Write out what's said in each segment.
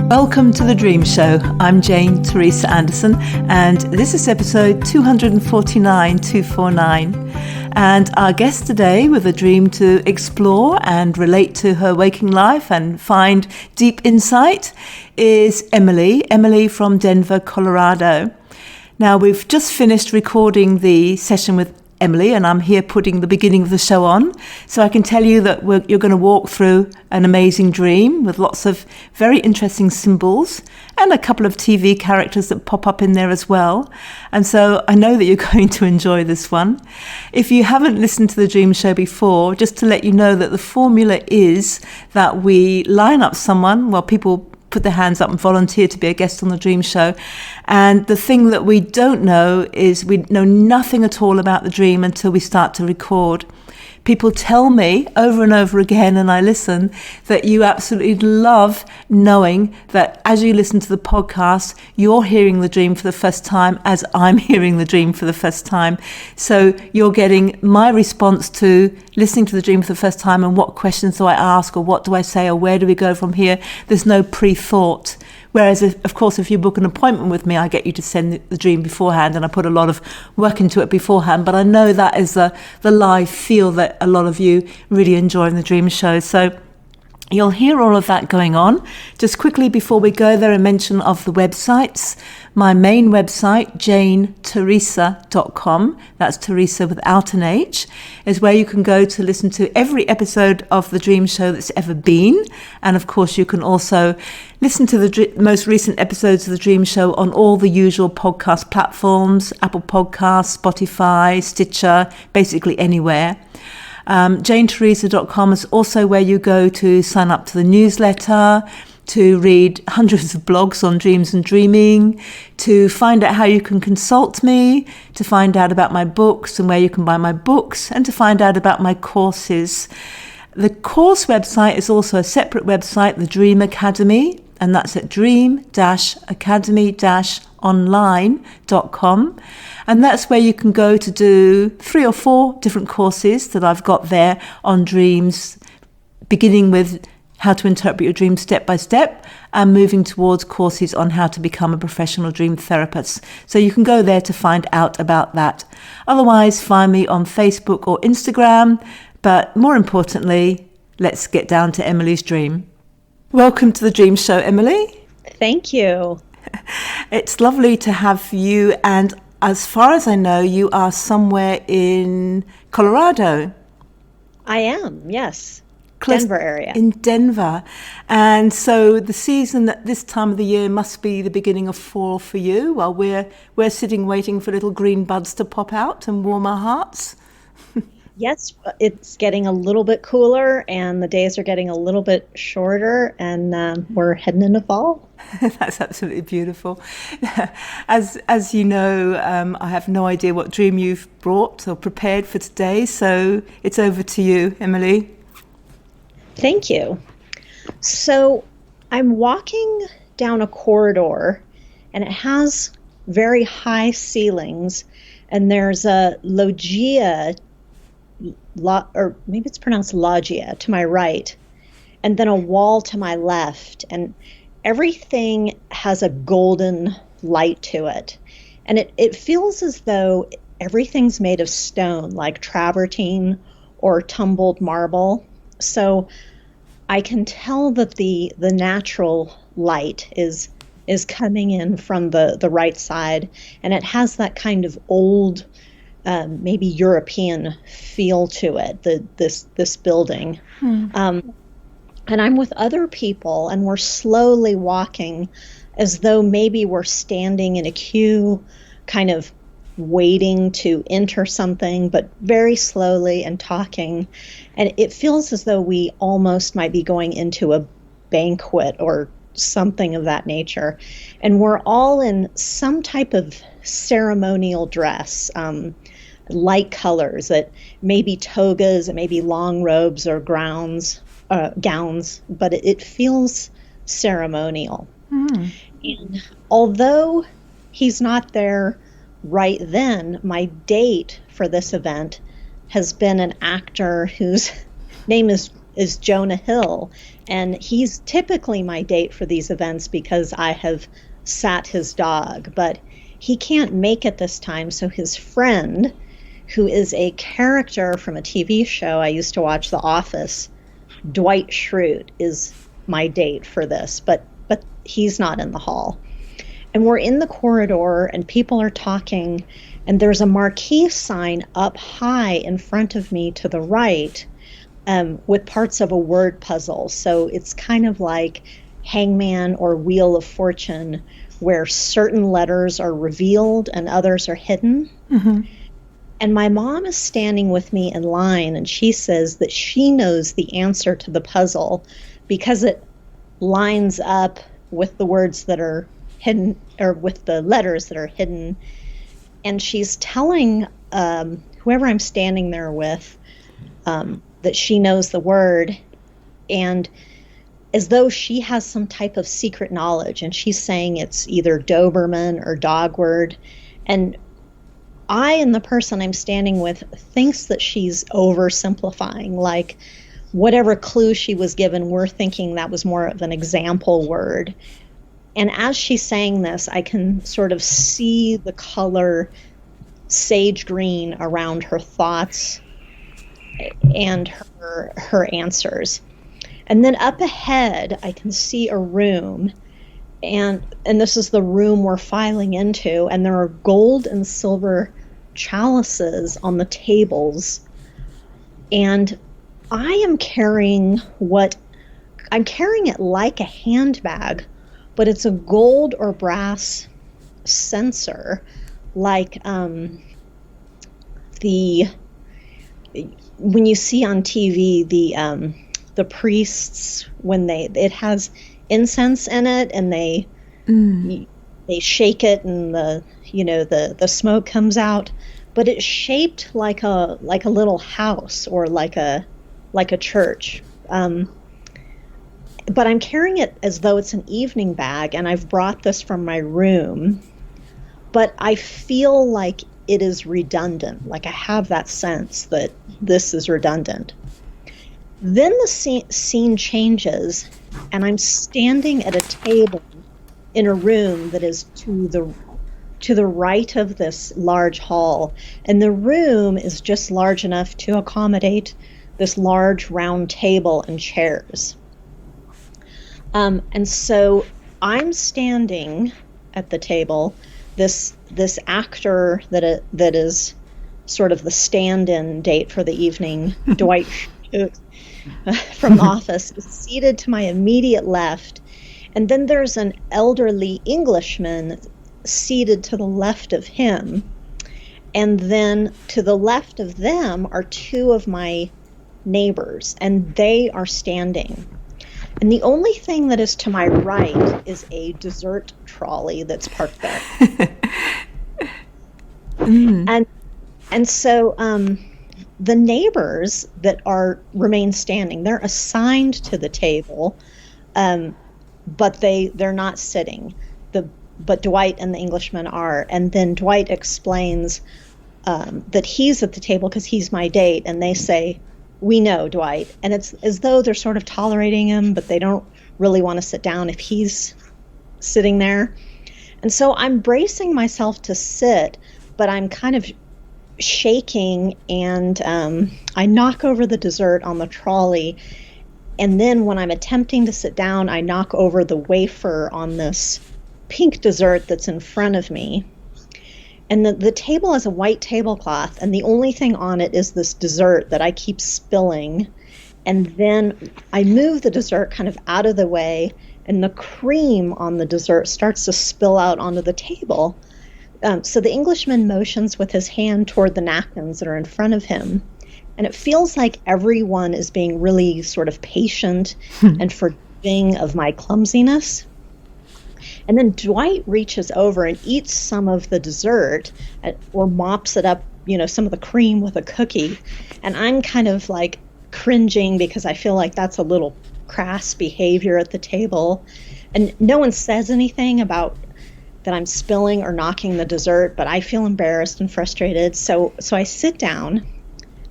Welcome to The Dream Show. I'm Jane Teresa Anderson, and this is episode 249. And our guest today, with a dream to explore and relate to her waking life and find deep insight, is Emily from Denver, Colorado. Now, we've just finished recording the session with Emily, and I'm here putting the beginning of the show on. So I can tell you that you're going to walk through an amazing dream with lots of very interesting symbols and a couple of TV characters that pop up in there as well. And so I know that you're going to enjoy this one. If you haven't listened to the Dream Show before, just to let you know that the formula is that we line up someone, well, people put their hands up and volunteer to be a guest on the Dream Show. And the thing that we don't know is we know nothing at all about the dream until we start to record. People tell me over and over again, and I listen, that you absolutely love knowing that as you listen to the podcast, you're hearing the dream for the first time as I'm hearing the dream for the first time. So you're getting my response to listening to the dream for the first time, and what questions do I ask, or what do I say, or where do we go from here? There's no pre-thought. Whereas, of course, if you book an appointment with me, I get you to send the dream beforehand, and I put a lot of work into it beforehand. But I know that is the live feel that a lot of you really enjoy in the Dream Show. So you'll hear all of that going on. Just quickly before we go there, a mention of the websites. My main website, janeteresa.com, that's Teresa without an H, is where you can go to listen to every episode of The Dream Show that's ever been. And of course, you can also listen to the most recent episodes of The Dream Show on all the usual podcast platforms, Apple Podcasts, Spotify, Stitcher, basically anywhere. JaneTeresa.com is also where you go to sign up to the newsletter, to read hundreds of blogs on dreams and dreaming, to find out how you can consult me, to find out about my books and where you can buy my books, and to find out about my courses. The course website is also a separate website, the Dream Academy, and that's at dream-academy-online.com. And that's where you can go to do 3 or 4 different courses that I've got there on dreams, beginning with how to interpret your dreams step by step, and moving towards courses on how to become a professional dream therapist. So you can go there to find out about that. Otherwise, find me on Facebook or Instagram. But more importantly, let's get down to Emily's dream. Welcome to the Dream Show, Emily. Thank you. It's lovely to have you. And as far as I know, you are somewhere in Colorado. I am, yes. Denver area. In Denver. And so the season at this time of the year must be the beginning of fall for you, while we're sitting waiting for little green buds to pop out and warm our hearts. Yes, it's getting a little bit cooler, and the days are getting a little bit shorter, and we're heading into fall. That's absolutely beautiful. As you know, I have no idea what dream you've brought or prepared for today, so it's over to you, Emily. Thank you. So I'm walking down a corridor, and it has very high ceilings, and there's a loggia, or maybe it's pronounced loggia, to my right, and then a wall to my left, and everything has a golden light to it. And it feels as though everything's made of stone, like travertine or tumbled marble. So I can tell that the natural light is coming in from the right side, and it has that kind of old, maybe European feel to it, this building. And I'm with other people, and we're slowly walking as though maybe we're standing in a queue, kind of waiting to enter something, but very slowly, and talking. And it feels as though we almost might be going into a banquet or something of that nature. And we're all in some type of ceremonial dress, light colors, that may be togas, it may be long robes or gowns, but it feels ceremonial. And although he's not there right then, my date for this event has been an actor whose name is is Jonah Hill. And he's typically my date for these events because I have sat his dog, but he can't make it this time. So his friend, who is a character from a TV show I used to watch, The Office, Dwight Schrute, is my date for this, but he's not in the hall. And we're in the corridor and people are talking, and there's a marquee sign up high in front of me to the right, with parts of a word puzzle. So it's kind of like Hangman or Wheel of Fortune, where certain letters are revealed and others are hidden. Mm-hmm. And my mom is standing with me in line, and she says that she knows the answer to the puzzle because it lines up with the words that are hidden, or with the letters that are hidden. And she's telling whoever I'm standing there with that she knows the word, and as though she has some type of secret knowledge, and she's saying it's either Doberman or Dogward. And I, and the person I'm standing with, thinks that she's oversimplifying, like whatever clue she was given, we're thinking that was more of an example word. And as she's saying this, I can sort of see the color sage green around her thoughts and her answers. And then up ahead, I can see a room, and this is the room we're filing into, and there are gold and silver chalices on the tables. And I am carrying I'm carrying it like a handbag, but it's a gold or brass censer, like when you see on TV the priests, when it has incense in it, and they shake it, and the smoke comes out, but it's shaped like a little house, or like a church. But I'm carrying it as though it's an evening bag, and I've brought this from my room, but I feel like it is redundant. Like I have that sense that this is redundant. Then the scene changes, and I'm standing at a table in a room that is to the right of this large hall, and the room is just large enough to accommodate this large round table and chairs. And so I'm standing at the table. This actor that is sort of the stand-in date for the evening, Dwight from The Office, is seated to my immediate left, and then there's an elderly Englishman seated to the left of him, and then to the left of them are two of my neighbors, and they are standing. And the only thing that is to my right is a dessert trolley that's parked there. And so the neighbors that remain standing, they're assigned to the table, but they're not sitting. But Dwight and the Englishman are. And then Dwight explains that he's at the table because he's my date, and they say, "We know, Dwight." And it's as though they're sort of tolerating him, but they don't really want to sit down if he's sitting there. And so I'm bracing myself to sit, but I'm kind of shaking, and I knock over the dessert on the trolley. And then when I'm attempting to sit down, I knock over the wafer on this pink dessert that's in front of me. And the table has a white tablecloth, and the only thing on it is this dessert that I keep spilling. And then I move the dessert kind of out of the way, and the cream on the dessert starts to spill out onto the table. So the Englishman motions with his hand toward the napkins that are in front of him. And it feels like everyone is being really sort of patient and forgiving of my clumsiness. And then Dwight reaches over and eats some of the dessert, or mops it up, some of the cream with a cookie. And I'm kind of like cringing because I feel like that's a little crass behavior at the table. And no one says anything about that I'm spilling or knocking the dessert, but I feel embarrassed and frustrated. So I sit down,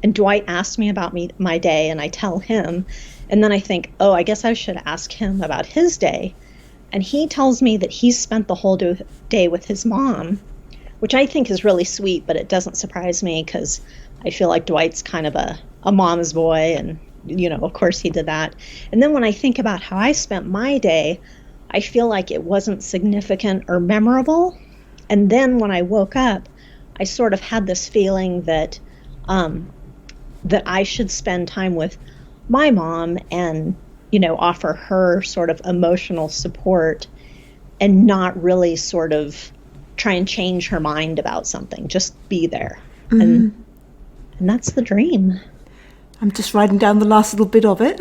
and Dwight asks me about my day, and I tell him. And then I think, oh, I guess I should ask him about his day. And he tells me that he spent the whole day with his mom, which I think is really sweet, but it doesn't surprise me because I feel like Dwight's kind of a mom's boy. And, of course he did that. And then when I think about how I spent my day, I feel like it wasn't significant or memorable. And then when I woke up, I sort of had this feeling that that I should spend time with my mom and, offer her sort of emotional support and not really sort of try and change her mind about something. Just be there. And that's the dream. I'm just writing down the last little bit of it.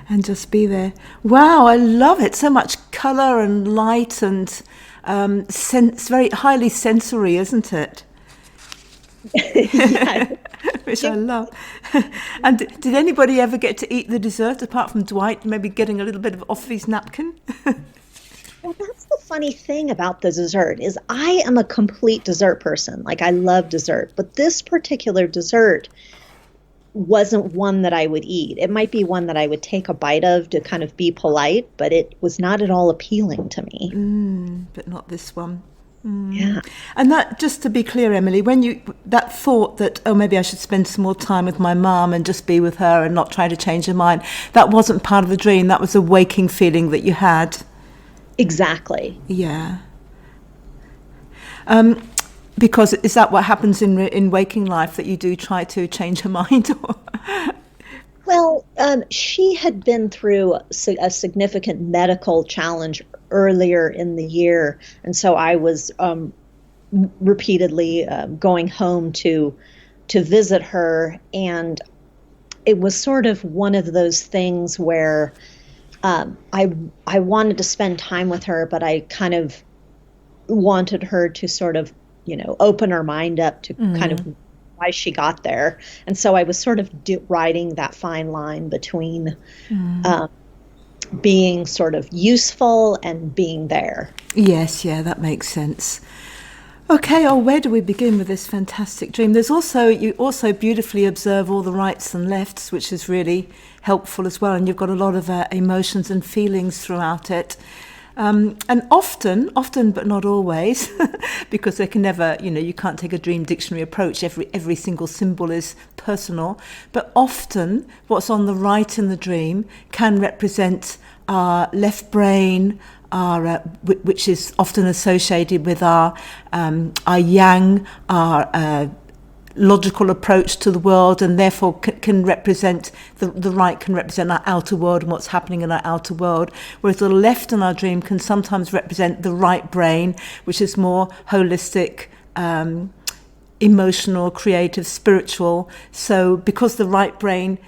And just be there. Wow, I love it. So much colour and light and it's very highly sensory, isn't it? Yeah. Which I love. And did anybody ever get to eat the dessert apart from Dwight maybe getting a little bit off his napkin? Well, that's the funny thing about the dessert is I am a complete dessert person. Like I love dessert, but this particular dessert wasn't one that I would eat. It might be one that I would take a bite of to kind of be polite, but it was not at all appealing to me. But not this one. Yeah. And that, just to be clear, Emily, when that thought that, oh, maybe I should spend some more time with my mum and just be with her and not try to change her mind, that wasn't part of the dream. That was a waking feeling that you had. Exactly. Yeah. Because is that what happens in waking life, that you do try to change her mind? Well, she had been through a significant medical challenge earlier in the year, and so I was repeatedly going home to visit her, and it was sort of one of those things where I wanted to spend time with her, but I kind of wanted her to sort of open her mind up to kind of why she got there. And so I was sort of riding that fine line between being sort of useful and being there. Yes, yeah, that makes sense. Okay, where do we begin with this fantastic dream? You also beautifully observe all the rights and lefts, which is really helpful as well. And you've got a lot of emotions and feelings throughout it. And often, but not always, because they can never, you can't take a dream dictionary approach. Every single symbol is personal. But often, what's on the right in the dream can represent our left brain, which is often associated with our yang, our logical approach to the world, and therefore can represent the right can represent our outer world and what's happening in our outer world, whereas the left in our dream can sometimes represent the right brain, which is more holistic, emotional, creative, spiritual. So because the right brain,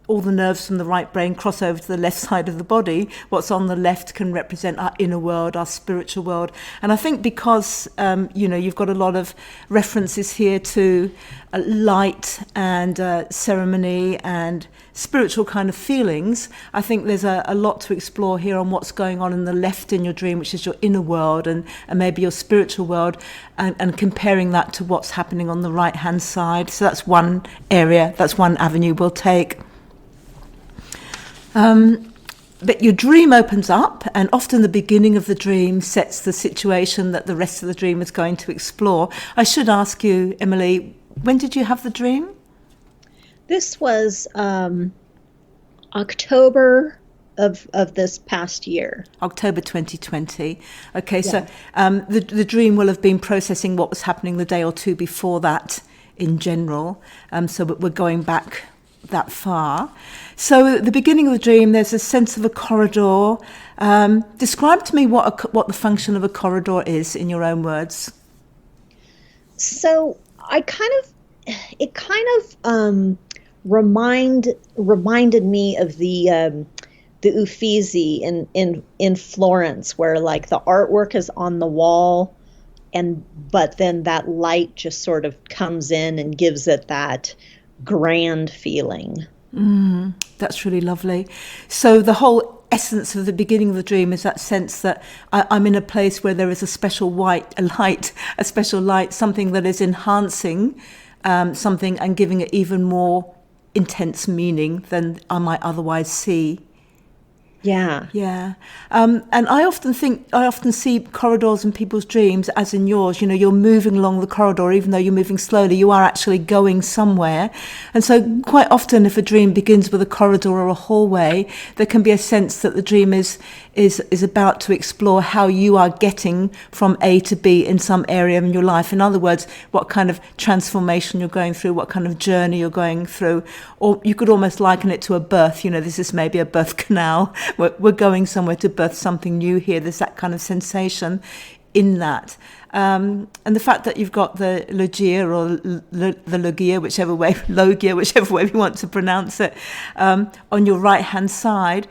all the nerves from the right brain cross over to the left side of the body, what's on the left can represent our inner world, our spiritual world. And I think because, you've got a lot of references here to light and ceremony and spiritual kind of feelings, I think there's a lot to explore here on what's going on in the left in your dream, which is your inner world and maybe your spiritual world, and comparing that to what's happening on the right-hand side. So that's one area, that's one avenue we'll take. But your dream opens up, and often the beginning of the dream sets the situation that the rest of the dream is going to explore. I should ask you, Emily, when did you have the dream? This was October of this past year. October 2020. Okay, Yeah. so the dream will have been processing what was happening the day or two before that in general. So we're going back that far. So at the beginning of the dream, there's a sense of a corridor. Describe to me what the function of a corridor is in your own words. So it kind of reminded me of the Uffizi in Florence, where like the artwork is on the wall, but then that light just sort of comes in and gives it that grand feeling. That's really lovely. So the whole essence of the beginning of the dream is that sense that I'm in a place where there is a special light, something that is enhancing something and giving it even more intense meaning than I might otherwise see. Yeah. Yeah. And I often see corridors in people's dreams, as in yours, you're moving along the corridor, even though you're moving slowly, you are actually going somewhere. And so quite often if a dream begins with a corridor or a hallway, there can be a sense that the dream is about to explore how you are getting from A to B in some area in your life. In other words, what kind of transformation you're going through, what kind of journey you're going through. Or you could almost liken it to a birth. This is maybe a birth canal. We're going somewhere to birth something new here. There's that kind of sensation in that. And the fact that you've got the logia or the logia, whichever way we want to pronounce it, on your right-hand side,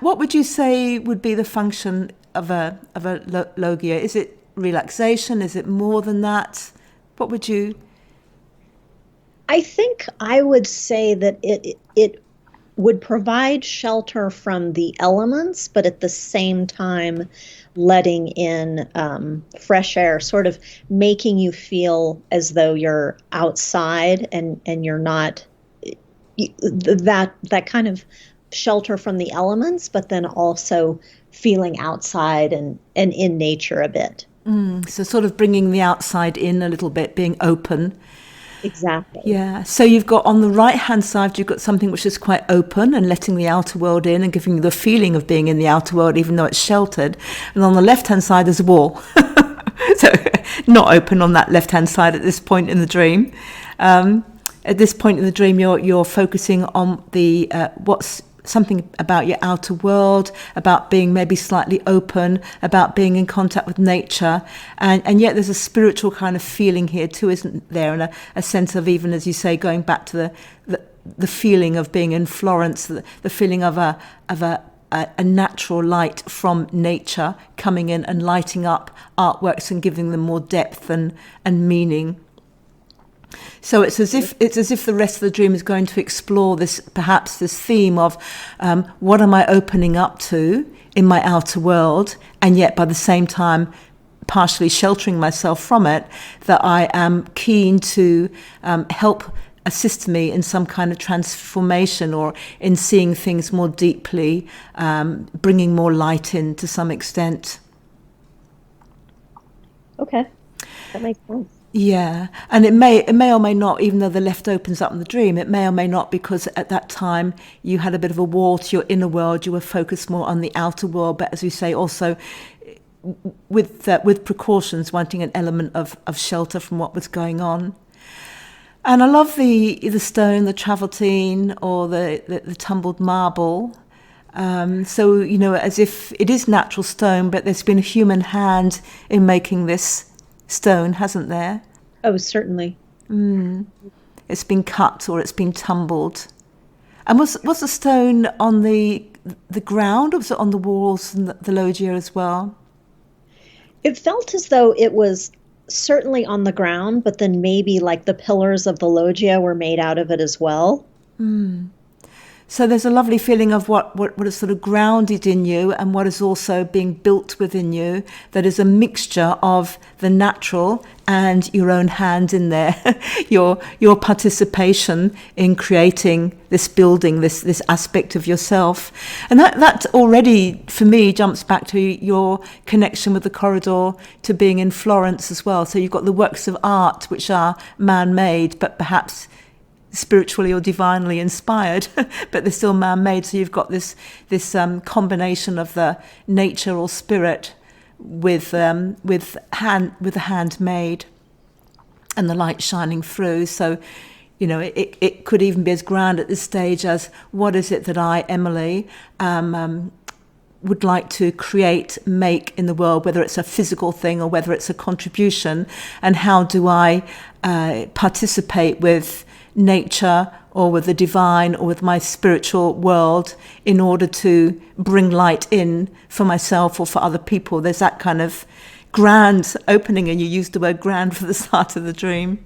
what would you say would be the function of a logia? Is it relaxation? Is it more than that? What would you... I think I would say that it would provide shelter from the elements, but at the same time letting in fresh air, sort of making you feel as though you're outside and you're not that kind of shelter from the elements, but then also feeling outside and in nature a bit. So sort of bringing the outside in a little bit, being open. Exactly. Yeah. So you've got on the right-hand side, you've got something which is quite open and letting the outer world in and giving you the feeling of being in the outer world, even though it's sheltered. And on the left-hand side, there's a wall. So not open on that left-hand side at this point in the dream. At this point in the dream, you're focusing on the what's something about your outer world, about being maybe slightly open, about being in contact with nature. And yet there's a spiritual kind of feeling here too, isn't there? And a sense of, even as you say, going back to the feeling of being in Florence, the feeling of a natural light from nature coming in and lighting up artworks and giving them more depth and meaning. So it's as if the rest of the dream is going to explore this theme of what am I opening up to in my outer world, and yet by the same time partially sheltering myself from it, that I am keen to help assist me in some kind of transformation or in seeing things more deeply, bringing more light in to some extent. Okay, that makes sense. Yeah, and it may or may not, even though the left opens up in the dream, it may or may not, because at that time you had a bit of a wall to your inner world, you were focused more on the outer world, but as we say, also with precautions, wanting an element of shelter from what was going on. And I love the stone, the travertine, or the tumbled marble. So, as if it is natural stone, but there's been a human hand in making this stone, hasn't there? Oh, certainly. It's been cut or it's been tumbled. And was the stone on the ground, or was it on the walls and the loggia as well? It felt as though it was certainly on the ground, but then maybe like the pillars of the loggia were made out of it as well. So there's a lovely feeling of what is sort of grounded in you and what is also being built within you, that is a mixture of the natural and your own hand in there, your participation in creating this building, this aspect of yourself. And that already, for me, jumps back to your connection with the corridor, to being in Florence as well. So you've got the works of art which are man-made, but perhaps spiritually or divinely inspired, but they're still man-made. So you've got this combination of the nature or spirit with the handmade and the light shining through. So it could even be as grand at this stage as, what is it that I, Emily, would like to make in the world, whether it's a physical thing or whether it's a contribution, and how do I participate with nature or with the divine or with my spiritual world in order to bring light in for myself or for other people. There's that kind of grand opening, and you used the word grand for the start of the dream.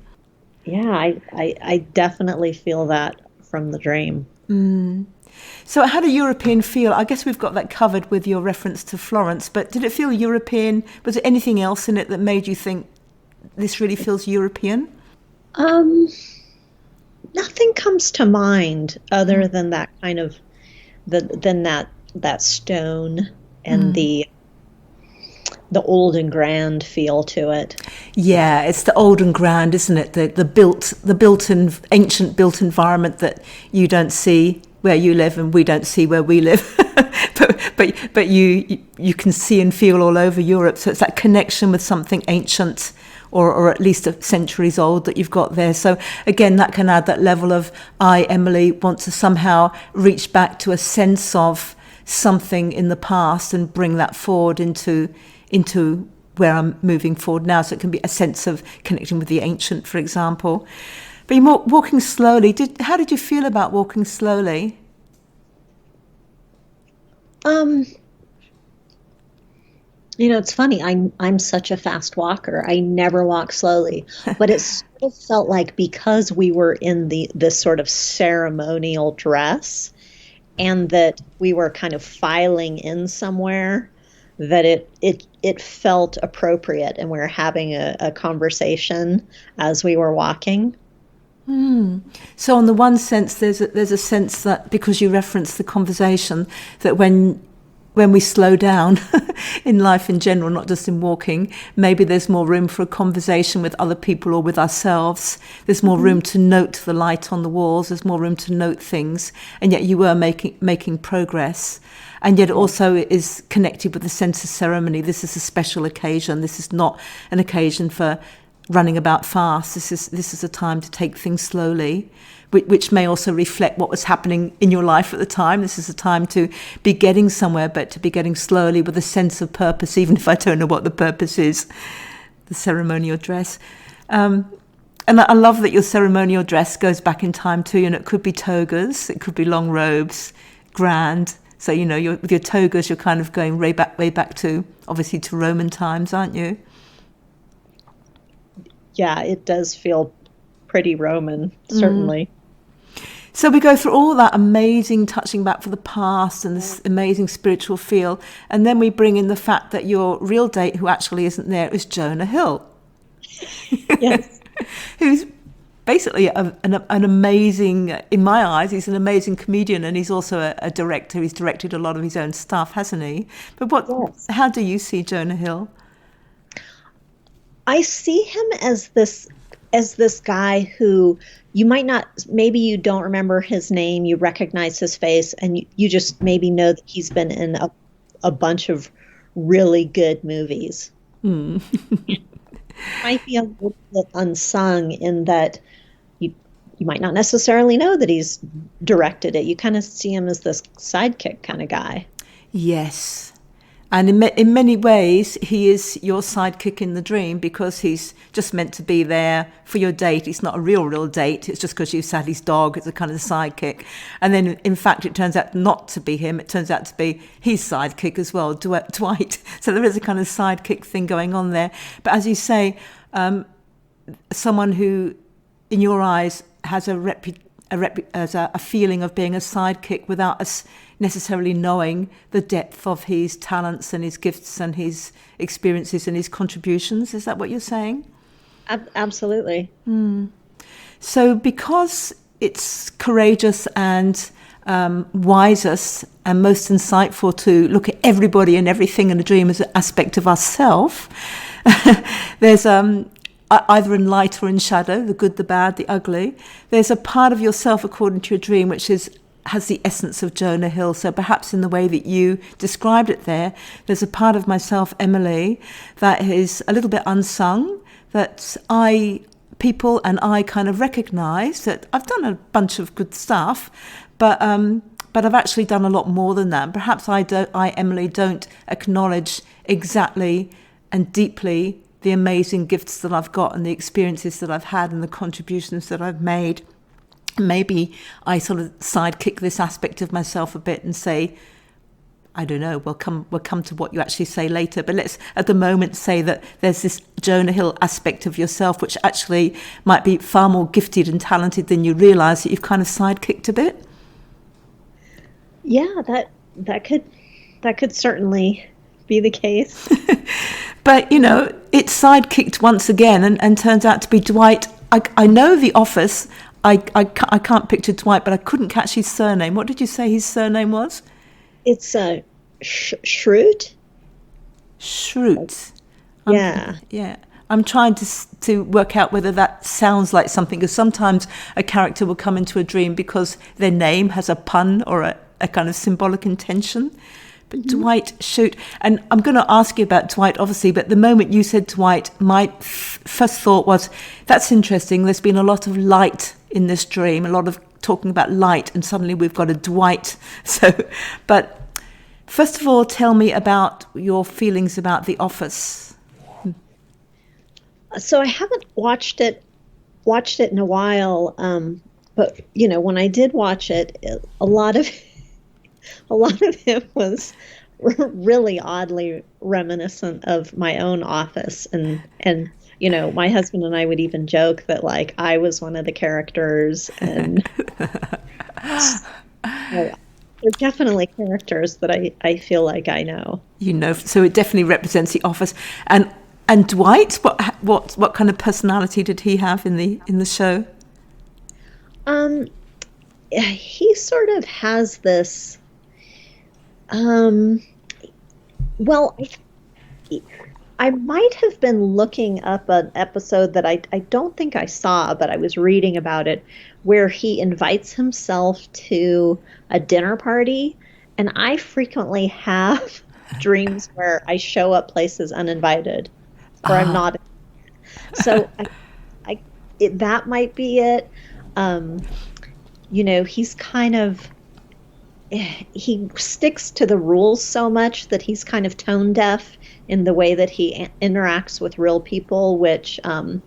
Yeah, I definitely feel that from the dream. So it had a European feel. I guess we've got that covered with your reference to Florence, but did it feel European? Was there anything else in it that made you think this really feels European? nothing comes to mind other than that kind of than that stone and the old and grand feel to it. Yeah, it's the old and grand, isn't it? The ancient built environment that you don't see where you live and we don't see where we live. but you can see and feel all over Europe. So it's that connection with something ancient or at least centuries old that you've got there. So again, that can add that level of Emily, want to somehow reach back to a sense of something in the past and bring that forward into where I'm moving forward now. So it can be a sense of connecting with the ancient, for example. But you're walking slowly. How did you feel about walking slowly? It's funny. I'm such a fast walker. I never walk slowly, but it sort of felt like because we were in this sort of ceremonial dress, and that we were kind of filing in somewhere, that it felt appropriate, and we were having a conversation as we were walking. So on the one sense, there's a sense that because you referenced the conversation, that when we slow down in life in general, not just in walking, maybe there's more room for a conversation with other people or with ourselves. There's more room to note the light on the walls. There's more room to note things. And yet you were making progress. And yet it also is connected with the sense of ceremony. This is a special occasion. This is not an occasion for running about fast. This is a time to take things slowly, which may also reflect what was happening in your life at the time. This is a time to be getting somewhere, but to be getting slowly with a sense of purpose, even if I don't know what the purpose is, the ceremonial dress. And I love that your ceremonial dress goes back in time too, and it could be togas, it could be long robes, grand. So, with your togas, you're kind of going way back to, obviously, to Roman times, aren't you? Yeah, it does feel pretty Roman, certainly. So we go through all that amazing touching back for the past and this amazing spiritual feel, and then we bring in the fact that your real date, who actually isn't there, is Jonas Hill. Yes. Who's basically an amazing, in my eyes, he's an amazing comedian, and he's also a director. He's directed a lot of his own stuff, hasn't he? But how do you see Jonas Hill? I see him as this guy who you might not, maybe you don't remember his name, you recognize his face, and you just maybe know that he's been in a bunch of really good movies. Might be a little bit unsung in that you might not necessarily know that he's directed it. You kind of see him as this sidekick kind of guy. Yes. And in many ways, he is your sidekick in the dream, because he's just meant to be there for your date. It's not a real date. It's just because you sat his dog. It's a kind of sidekick. And then, in fact, it turns out not to be him. It turns out to be his sidekick as well, Dwight. So there is a kind of sidekick thing going on there. But as you say, someone who, in your eyes, has a feeling of being a sidekick without us necessarily knowing the depth of his talents and his gifts and his experiences and his contributions. Is that what you're saying? Absolutely. So because it's courageous and wisest and most insightful to look at everybody and everything in a dream as an aspect of ourself, there's either in light or in shadow, the good, the bad, the ugly. There's a part of yourself, according to your dream, which has the essence of Jonas Hill. So perhaps in the way that you described it there's a part of myself, Emily, that is a little bit unsung, that people and I kind of recognise that I've done a bunch of good stuff, but I've actually done a lot more than that. Perhaps Emily, don't acknowledge exactly and deeply the amazing gifts that I've got and the experiences that I've had and the contributions that I've made. Maybe I sort of sidekick this aspect of myself a bit and say, I don't know, we'll come to what you actually say later, but let's at the moment say that there's this Jonas Hill aspect of yourself which actually might be far more gifted and talented than you realise, that you've kind of sidekicked a bit. Yeah, that could certainly be the case. But, it's sidekicked once again and turns out to be Dwight. I know The Office. I can't picture Dwight, but I couldn't catch his surname. What did you say his surname was? It's a Schrute. Schrute. Yeah. Yeah. I'm trying to work out whether that sounds like something, because sometimes a character will come into a dream because their name has a pun or a kind of symbolic intention. But Dwight Schrute, and I'm going to ask you about Dwight, obviously, but the moment you said Dwight, my first thought was, that's interesting. There's been a lot of light in this dream, a lot of talking about light, and suddenly we've got a Dwight. So, but first of all, tell me about your feelings about The Office. So I haven't watched it in a while, but when I did watch it, a lot of it was really oddly reminiscent of my own office, and my husband and I would even joke that like I was one of the characters, and they're definitely characters that I feel like I know. So it definitely represents The Office. And Dwight, what kind of personality did he have in the show? He sort of has this. Well, I might have been looking up an episode that I don't think I saw, but I was reading about it, where he invites himself to a dinner party, and I frequently have dreams where I show up places uninvited. Or I'm not. So that might be it. He's kind of, he sticks to the rules so much that he's kind of tone deaf in the way that he interacts with real people, which I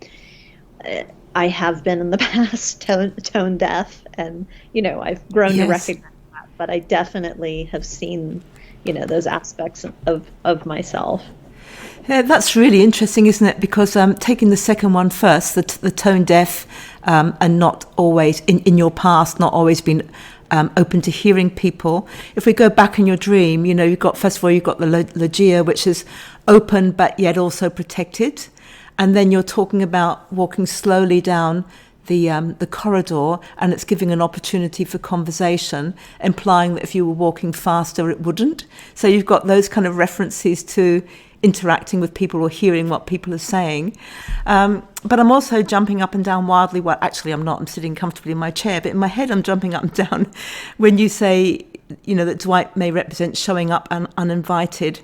have been in the past tone deaf, and I've grown to recognize that. But I definitely have seen those aspects of myself. Yeah, that's really interesting, isn't it? Because taking the second one first, the tone deaf, and not always, in your past, not always been open to hearing people. If we go back in your dream, you've got, first of all, you've got the logia, which is open but yet also protected. And then you're talking about walking slowly down the corridor, and it's giving an opportunity for conversation, implying that if you were walking faster, it wouldn't. So you've got those kind of references to interacting with people or hearing what people are saying. But I'm also jumping up and down wildly. Well, actually, I'm not. I'm sitting comfortably in my chair. But in my head, I'm jumping up and down when you say, that Dwight may represent showing up uninvited.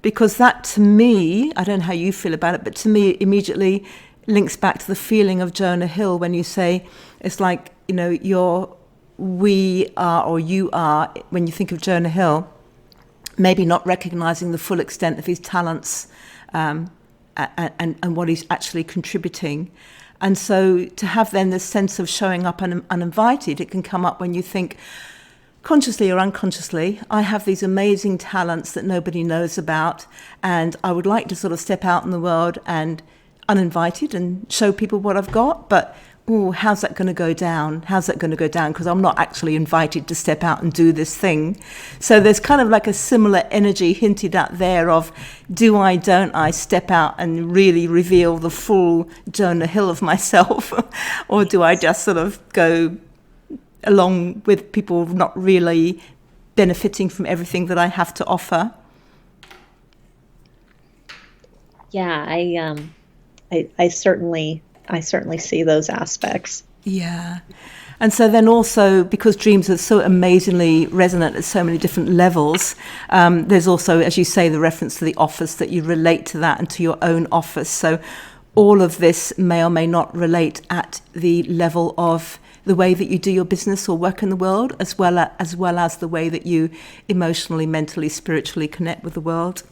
Because that, to me, I don't know how you feel about it, but to me, it immediately links back to the feeling of Jonah Hill when you say, it's like, we are, or you are, when you think of Jonah Hill, maybe not recognizing the full extent of his talents and what he's actually contributing. And so to have then this sense of showing up uninvited, it can come up when you think, consciously or unconsciously, I have these amazing talents that nobody knows about, and I would like to sort of step out in the world and uninvited and show people what I've got, but how's that going to go down? How's that going to go down? Because I'm not actually invited to step out and do this thing. So there's kind of like a similar energy hinted at there of, do I, don't I step out and really reveal the full Jonah Hill of myself? Or do I just sort of go along with people not really benefiting from everything that I have to offer? Yeah, I certainly see those aspects. Yeah. And so then also, because dreams are so amazingly resonant at so many different levels, there's also, as you say, the reference to The Office, that you relate to that and to your own office. So all of this may or may not relate at the level of the way that you do your business or work in the world, as well as the way that you emotionally, mentally, spiritually connect with the world.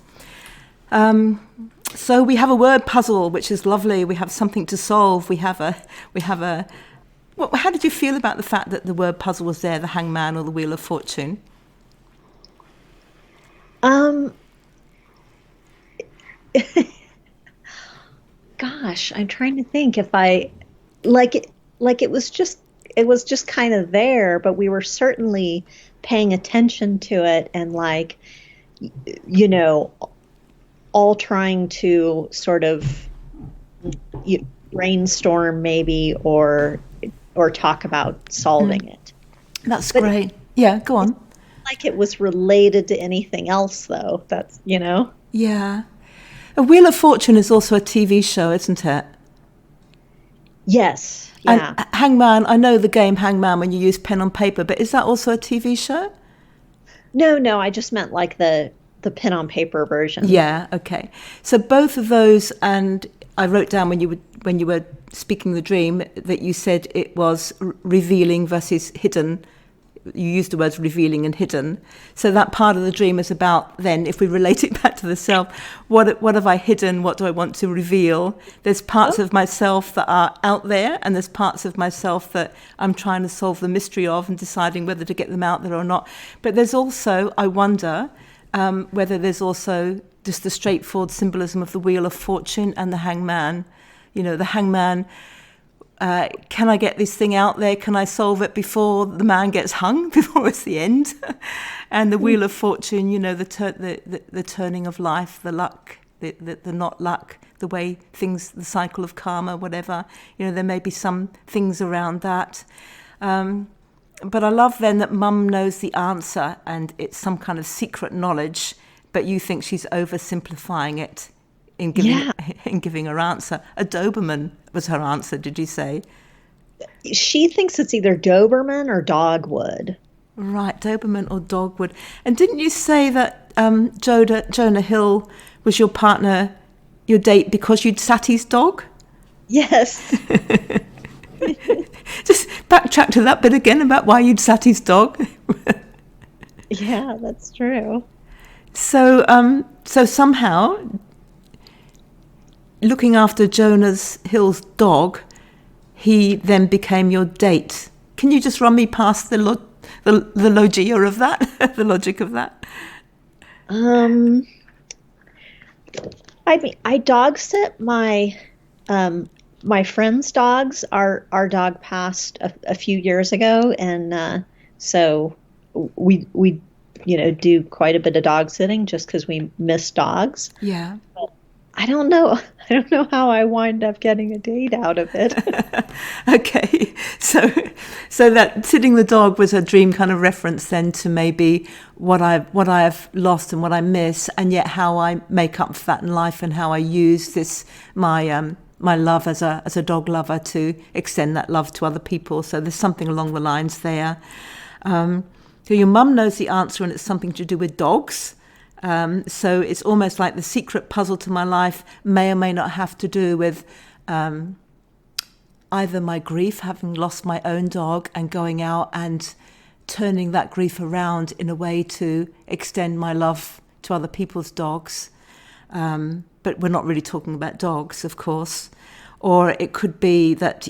So we have a word puzzle, which is lovely. We have something to solve. We have a. How did you feel about the fact that the word puzzle was there, the Hangman or the Wheel of Fortune? Gosh, I'm trying to think if I it was just kind of there, but we were certainly paying attention to it and all trying to sort of brainstorm maybe, or or talk about solving it. That's great. Yeah, go on. Like it was related to anything else, though. That's, Yeah. A Wheel of Fortune is also a TV show, isn't it? Yes. Yeah. And Hangman, I know the game Hangman when you use pen on paper, but is that also a TV show? No, I just meant like the pen on paper version. Yeah, okay. So both of those, and I wrote down when you were speaking the dream that you said it was revealing versus hidden. You used the words revealing and hidden. So that part of the dream is about then, if we relate it back to the self, what have I hidden? What do I want to reveal? There's parts of myself that are out there, and there's parts of myself that I'm trying to solve the mystery of and deciding whether to get them out there or not. But there's also, I wonder, whether there's also just the straightforward symbolism of the Wheel of Fortune and the Hangman. The Hangman, can I get this thing out there? Can I solve it before the man gets hung, before it's the end? And the Wheel of Fortune, the turning of life, the luck, the not luck, the way things, the cycle of karma, whatever. There may be some things around that. But I love then that Mum knows the answer and it's some kind of secret knowledge, but you think she's oversimplifying it in giving her answer. A Doberman was her answer, did you say? She thinks it's either Doberman or dogwood. Right, Doberman or dogwood. And didn't you say that Jonah Hill was your partner, your date, because you'd sat his dog? Yes. Just backtrack to that bit again about why you'd sat his dog. Yeah, that's true. So somehow, looking after Jonas Hill's dog, he then became your date. Can you just run me past the logia of that, the logic of that? I mean, I dog sit my friend's dogs. Our dog passed a few years ago, and so we do quite a bit of dog sitting just because we miss dogs. Yeah. But I don't know how I wind up getting a date out of it. Okay, so that sitting the dog was a dream kind of reference then to maybe what I've lost and what I miss, and yet how I make up for that in life and how I use this my love as a dog lover to extend that love to other people. So there's something along the lines there. So your mum knows the answer, and it's something to do with dogs. So it's almost like the secret puzzle to my life may or may not have to do with either my grief, having lost my own dog, and going out and turning that grief around in a way to extend my love to other people's dogs. But we're not really talking about dogs, of course. Or it could be that,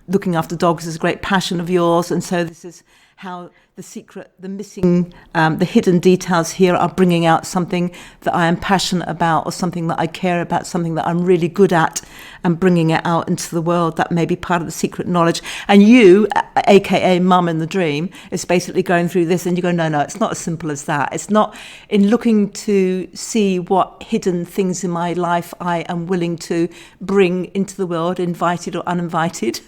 looking after dogs is a great passion of yours, and so this is how the secret, the missing, the hidden details here are bringing out something that I am passionate about, or something that I care about, something that I'm really good at, and bringing it out into the world. That may be part of the secret knowledge. And you, aka Mum in the dream, is basically going through this, and you go, no, it's not as simple as that. It's not. In looking to see what hidden things in my life I am willing to bring into the world, invited or uninvited,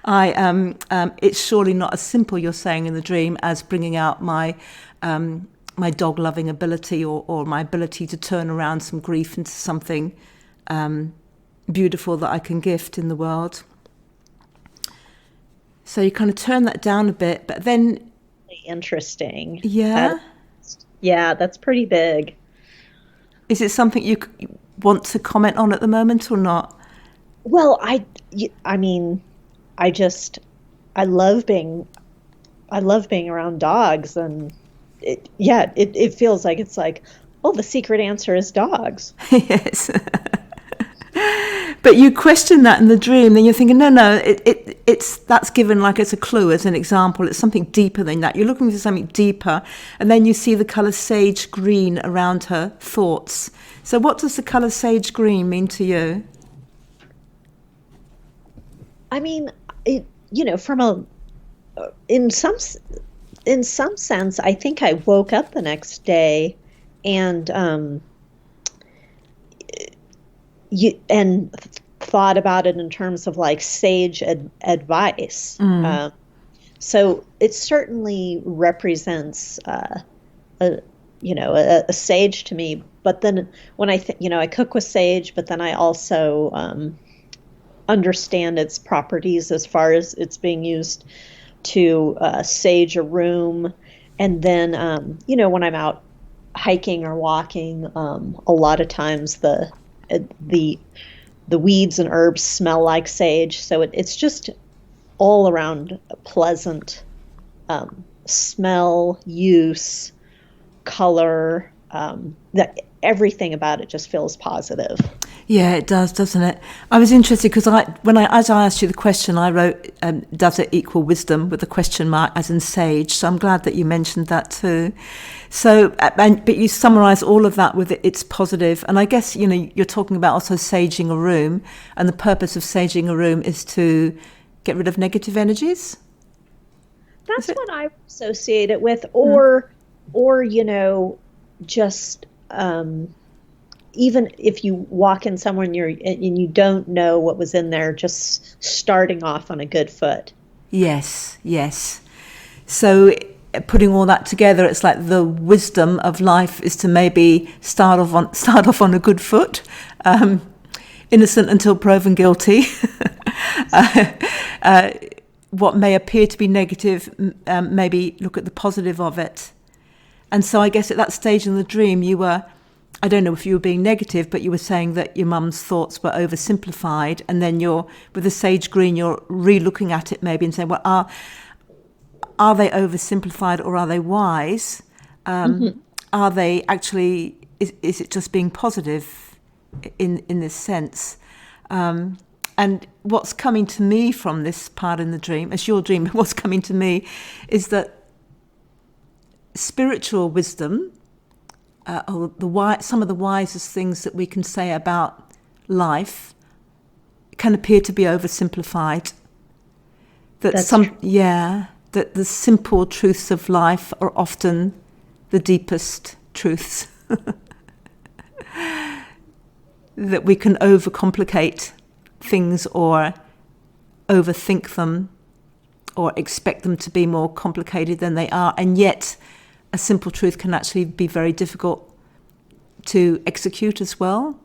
it's surely not as simple, you're saying in the dream, as bringing out my dog loving ability, or my ability to turn around some grief into something beautiful that I can gift in the world. So you kind of turn that down a bit, but then interesting. Yeah. That's pretty big. Is it something you want to comment on at the moment or not? Well, I mean, I love being around dogs, and it feels like it's like, oh, the secret answer is dogs. Yes. But you question that in the dream, then you're thinking, no, it's that's given like it's a clue, as an example. It's something deeper than that. You're looking for something deeper, and then you see the colour sage green around her thoughts. So what does the colour sage green mean to you? I mean, in some sense, I think I woke up the next day and thought thought about it in terms of like sage advice. So it certainly represents a sage to me. But then when I cook with sage, but then I also understand its properties as far as it's being used to sage a room. And then, when I'm out hiking or walking, a lot of times the weeds and herbs smell like sage. So it's just all around pleasant smell, use, color, that everything about it just feels positive. Yeah, it does, doesn't it? I was interested because as I asked you the question, I wrote, does it equal wisdom with a question mark as in sage? So I'm glad that you mentioned that too. So, but you summarise all of that with it's positive. And I guess, you're talking about also saging a room, and the purpose of saging a room is to get rid of negative energies? That's what I associate it with, or just even if you walk in somewhere and you don't know what was in there, just starting off on a good foot. Yes. So putting all that together, it's like the wisdom of life is to maybe start off on a good foot, innocent until proven guilty. What may appear to be negative, maybe look at the positive of it. And so I guess at that stage in the dream, you were, I don't know if you were being negative, but you were saying that your mum's thoughts were oversimplified. And then with the sage green, you're re-looking at it maybe and saying, well, are they oversimplified or are they wise? Are they actually, is it just being positive in this sense? And what's coming to me from this part in the dream, as your dream, what's coming to me is that spiritual wisdom, some of the wisest things that we can say about life can appear to be oversimplified. That that the simple truths of life are often the deepest truths. That we can overcomplicate things or overthink them or expect them to be more complicated than they are, and yet a simple truth can actually be very difficult to execute as well.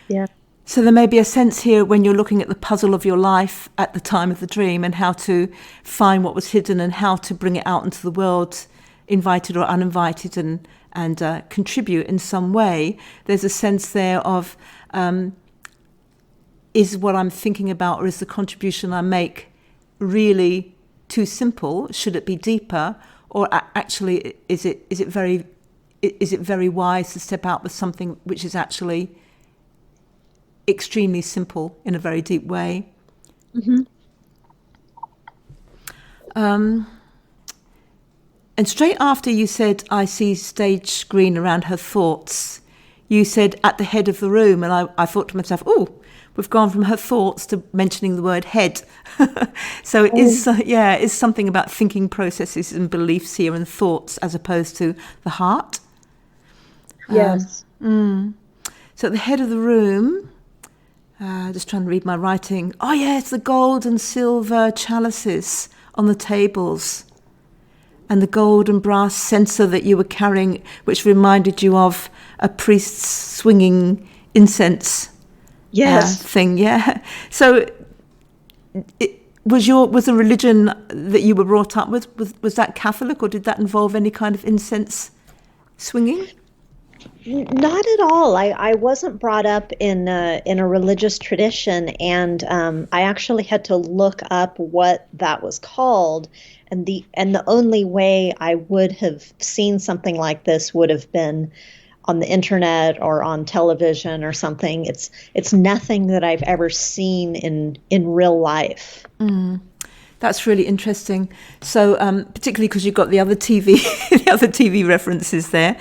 Yeah. So there may be a sense here when you're looking at the puzzle of your life at the time of the dream and how to find what was hidden and how to bring it out into the world, invited or uninvited, and contribute in some way. There's a sense there of, is what I'm thinking about or is the contribution I make really too simple? Should it be deeper? Or actually, is it very wise to step out with something which is actually extremely simple in a very deep way? And straight after you said, I see stage green around her thoughts, you said at the head of the room, and I thought to myself, oh, we've gone from her thoughts to mentioning the word head. So it is something about thinking processes and beliefs here and thoughts as opposed to the heart. Yes. So at the head of the room, just trying to read my writing. Oh, yeah, it's the gold and silver chalices on the tables. And the gold and brass censer that you were carrying, which reminded you of a priest's swinging incense thing. Yeah. So was the religion that you were brought up with, was that Catholic, or did that involve any kind of incense swinging? Not at all. I wasn't brought up in a religious tradition, and I actually had to look up what that was called. And the only way I would have seen something like this would have been on the internet or on television or something. It's nothing that I've ever seen in real life. That's really interesting. So particularly because you've got the other TV references there.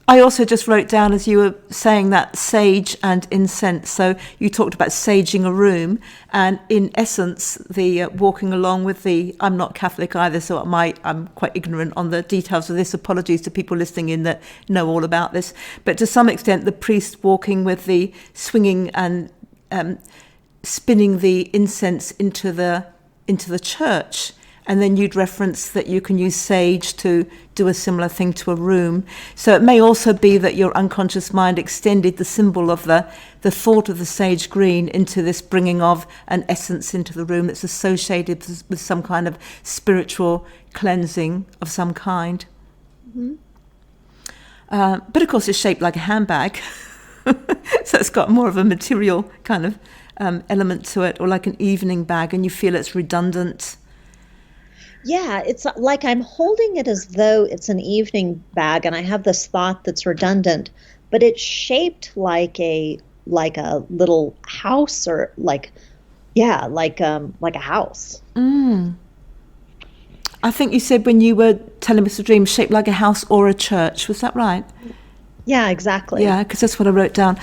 I also just wrote down as you were saying that sage and incense. So you talked about saging a room, and in essence, the walking along with the. I'm not Catholic either, so I'm quite ignorant on the details of this. Apologies to people listening in that know all about this. But to some extent, the priest walking with the swinging and spinning the incense into the church. And then you'd reference that you can use sage to do a similar thing to a room. So it may also be that your unconscious mind extended the symbol of the thought of the sage green into this bringing of an essence into the room that's associated with some kind of spiritual cleansing of some kind. Mm-hmm. But of course it's shaped like a handbag. So it's got more of a material kind of element to it, or like an evening bag, and you feel it's redundant. Yeah, it's like I'm holding it as though it's an evening bag, and I have this thought that's redundant, but it's shaped like a little house, or like a house. I think you said when you were telling us the dream, shaped like a house or a church. Was that right? Yeah, exactly. Yeah, because that's what I wrote down.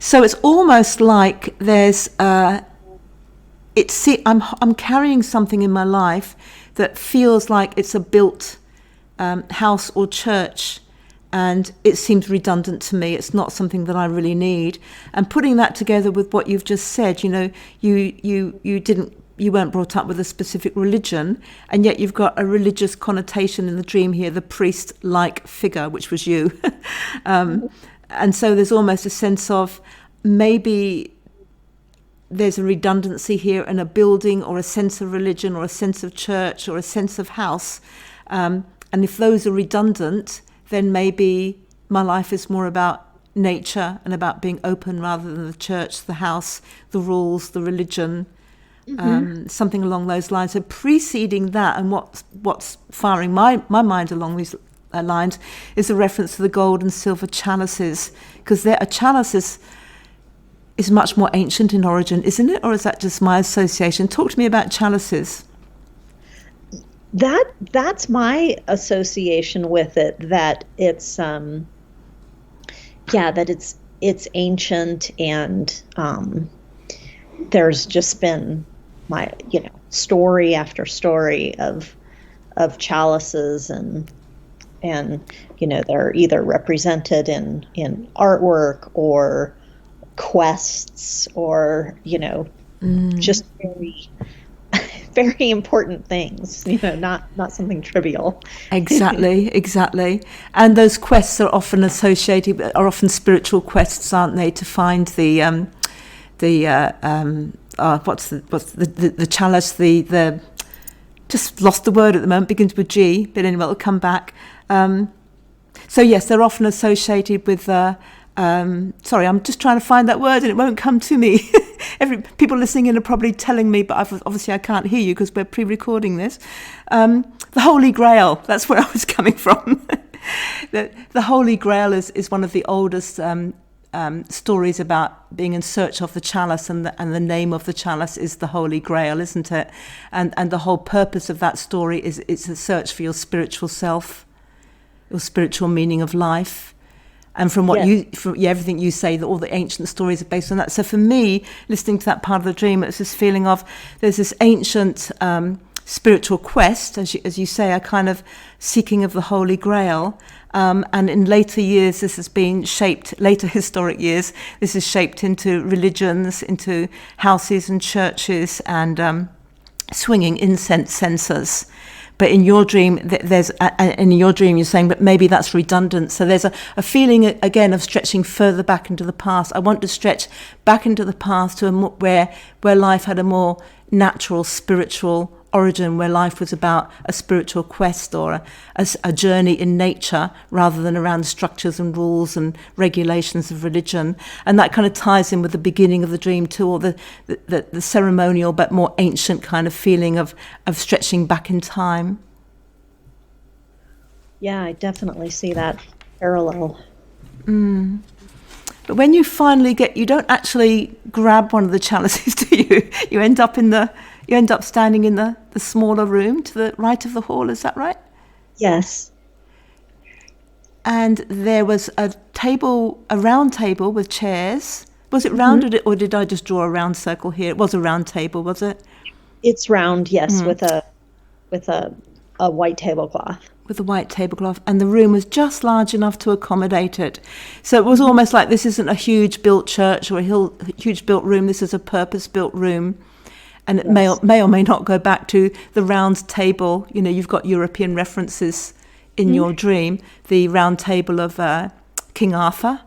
So it's almost like there's. I'm carrying something in my life that feels like it's a built house or church, and it seems redundant to me. It's not something that I really need. And putting that together with what you've just said, you know, you weren't brought up with a specific religion, and yet you've got a religious connotation in the dream here, the priest-like figure, which was you. And so there's almost a sense of maybe there's a redundancy here in a building, or a sense of religion, or a sense of church, or a sense of house. And if those are redundant, then maybe my life is more about nature and about being open rather than the church, the house, the rules, the religion, something along those lines. So preceding that, and what's firing my mind along these lines, is a reference to the gold and silver chalices, because a chalice is much more ancient in origin, isn't it? Or is that just my association? Talk to me about chalices. That's my association with it, that it's that it's ancient, and there's just been story after story of chalices, and they're either represented in artwork or quests, or just very very important things, not something trivial. Exactly. And those quests are often spiritual quests, aren't they, to find the chalice, the just lost the word at the moment, begins with G, but anyway, it'll come back. So yes, they're often associated with sorry, I'm just trying to find that word and it won't come to me. People listening in are probably telling me, but obviously I can't hear you because we're pre-recording this. The Holy Grail, that's where I was coming from. The Holy Grail is one of the oldest stories about being in search of the chalice, and the name of the chalice is the Holy Grail, isn't it? And the whole purpose of that story is it's a search for your spiritual self, your spiritual meaning of life. And from what everything you say, that all the ancient stories are based on that. So for me, listening to that part of the dream, it's this feeling of there's this ancient spiritual quest, as you say, a kind of seeking of the Holy Grail. And in later years, this has been shaped, later historic years, this is shaped into religions, into houses and churches, and swinging incense censers. But in your dream, you're saying, but maybe that's redundant. So there's a feeling, again, of stretching further back into the past. I want to stretch back into the past to where life had a more natural, spiritual origin, where life was about a spiritual quest or a journey in nature, rather than around structures and rules and regulations of religion. And that kind of ties in with the beginning of the dream too, or the ceremonial but more ancient kind of feeling of stretching back in time. Yeah, I definitely see that parallel. But when you finally you don't actually grab one of the chalices, do you? You end up standing in the smaller room to the right of the hall, is that right? Yes. and there was a round table with chairs. Was it rounded, or did I just draw a round circle here? It was a round table, was it? It's round, yes, with a white tablecloth. With a white tablecloth, and the room was just large enough to accommodate it. So it was almost like this isn't a huge built church or a huge built room. This is a purpose-built room. And it may or may not go back to the round table. You know, you've got European references in your dream. The round table of King Arthur,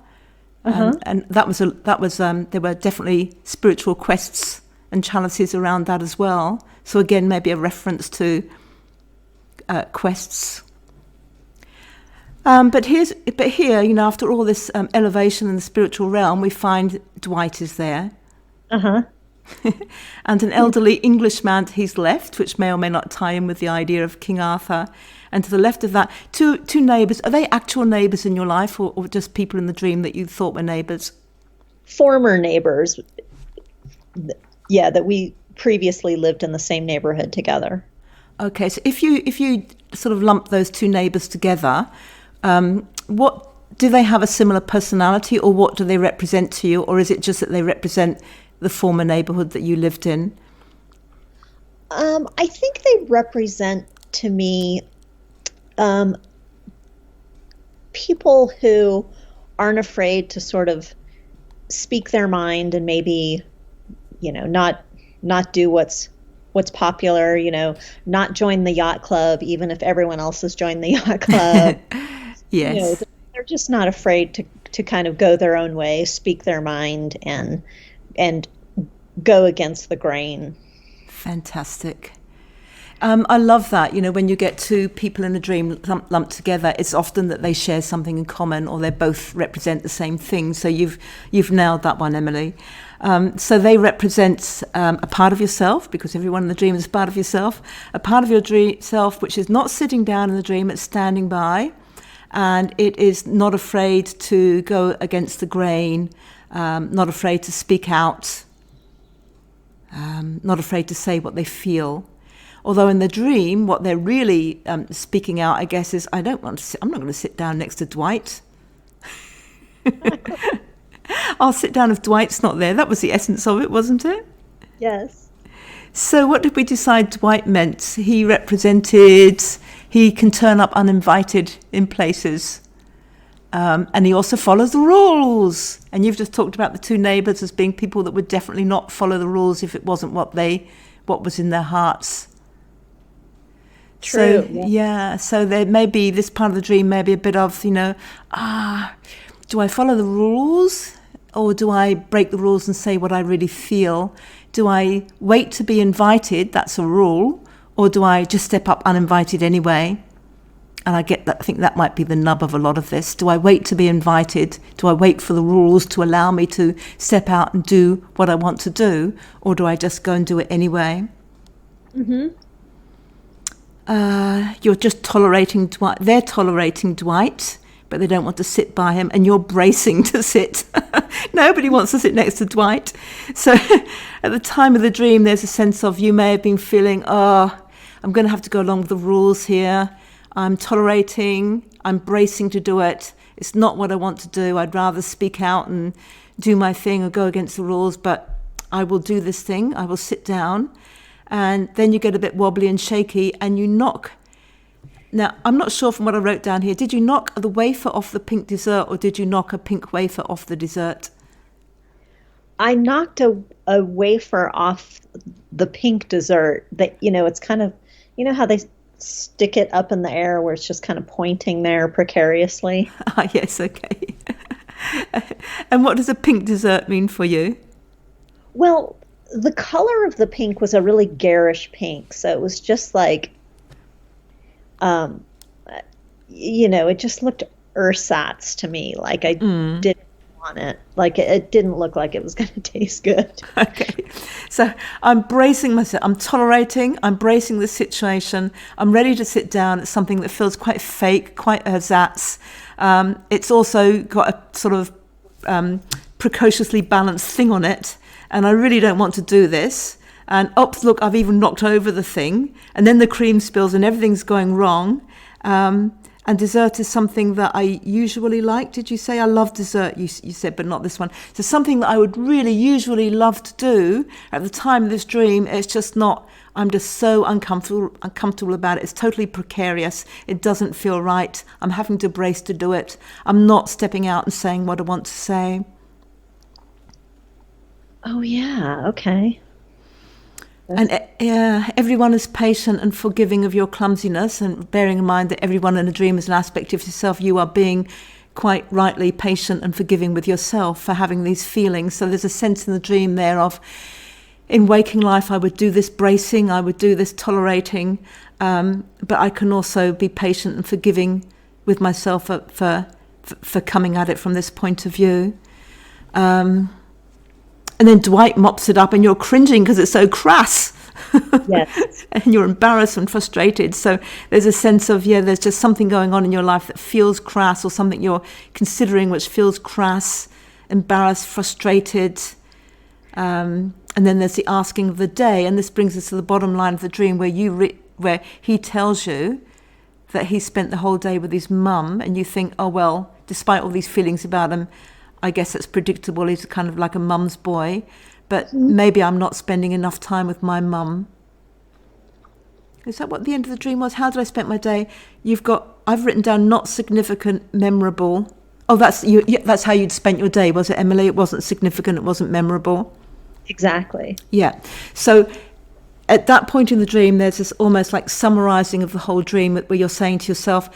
and that was there were definitely spiritual quests and chalices around that as well. So again, maybe a reference to quests. But here, you know, after all this elevation in the spiritual realm, we find Dwight is there. And an elderly Englishman to his left, which may or may not tie in with the idea of King Arthur. And to the left of that, two neighbours. Are they actual neighbours in your life, or just people in the dream that you thought were neighbours? Former neighbours, yeah, that we previously lived in the same neighbourhood together. Okay, so if you sort of lump those two neighbours together, what do they have a similar personality, or what do they represent to you, or is it just that they represent the former neighbourhood that you lived in? I think they represent to me people who aren't afraid to sort of speak their mind and maybe, you know, not do what's popular, you know, not join the yacht club even if everyone else has joined the yacht club. Yes. You know, they're just not afraid to kind of go their own way, speak their mind, and go against the grain. Fantastic. I love that. You know, when you get two people in a dream lumped together, it's often that they share something in common, or they both represent the same thing. So you've nailed that one, Emily. So they represent a part of yourself, because everyone in the dream is part of yourself. A part of your dream self which is not sitting down in the dream, it's standing by, and it is not afraid to go against the grain, not afraid to speak out, not afraid to say what they feel. Although in the dream, what they're really speaking out, I guess, is, I'm not going to sit down next to Dwight. I'll sit down if Dwight's not there. That was the essence of it, wasn't it? Yes. So what did we decide Dwight meant? He can turn up uninvited in places. And he also follows the rules. And you've just talked about the two neighbours as being people that would definitely not follow the rules if it wasn't what was in their hearts. True. So, so there may be, this part of the dream may be a bit of, you know, do I follow the rules, or do I break the rules and say what I really feel? Do I wait to be invited, that's a rule, or do I just step up uninvited anyway? And I think that might be the nub of a lot of this. Do I wait to be invited? Do I wait for the rules to allow me to step out and do what I want to do, or do I just go and do it anyway? You're just tolerating Dwight. They're tolerating Dwight, but they don't want to sit by him, and you're bracing to sit. Nobody wants to sit next to Dwight. So at the time of the dream, there's a sense of, you may have been feeling, I'm going to have to go along with the rules here. I'm tolerating, I'm bracing to do it. It's not what I want to do. I'd rather speak out and do my thing or go against the rules, but I will do this thing. I will sit down. And then you get a bit wobbly and shaky, and you knock. Now, I'm not sure from what I wrote down here, did you knock the wafer off the pink dessert, or did you knock a pink wafer off the dessert? I knocked a wafer off the pink dessert. That, you know, it's kind of, you know how they stick it up in the air where it's just kind of pointing there precariously? Yes, okay. And what does a pink dessert mean for you? Well, the color of the pink was a really garish pink, so it was just like, you know, it just looked ersatz to me. Like I didn't want it. Like it didn't look like it was going to taste good. Okay, so I'm bracing myself. I'm tolerating. I'm bracing the situation. I'm ready to sit down. It's something that feels quite fake, quite ersatz. It's also got a sort of precociously balanced thing on it. And I really don't want to do this. And oops, look, I've even knocked over the thing. And then the cream spills and everything's going wrong. And And dessert is something that I usually like. Did you say? I love dessert, you said, but not this one. So something that I would really usually love to do at the time of this dream, it's just not, I'm just so uncomfortable about it. It's totally precarious. It doesn't feel right. I'm having to brace to do it. I'm not stepping out and saying what I want to say. Oh, yeah. Okay. And everyone is patient and forgiving of your clumsiness, and bearing in mind that everyone in a dream is an aspect of yourself, you are being quite rightly patient and forgiving with yourself for having these feelings. So there's a sense in the dream there of, in waking life, I would do this bracing, I would do this tolerating, but I can also be patient and forgiving with myself for coming at it from this point of view. And then Dwight mops it up and you're cringing because it's so crass. Yes. And you're embarrassed and frustrated. So there's a sense of, there's just something going on in your life that feels crass, or something you're considering which feels crass, embarrassed, frustrated. And then there's the asking of the day. And this brings us to the bottom line of the dream where where he tells you that he spent the whole day with his mum, and you think, oh, well, despite all these feelings about him, I guess it's predictable. He's kind of like a mum's boy, but maybe I'm not spending enough time with my mum. Is that what the end of the dream was? How did I spend my day? I've written down not significant, memorable. Oh, that's how you'd spent your day, was it, Emily? It wasn't significant, it wasn't memorable. Exactly. Yeah. So at that point in the dream, there's this almost like summarizing of the whole dream where you're saying to yourself,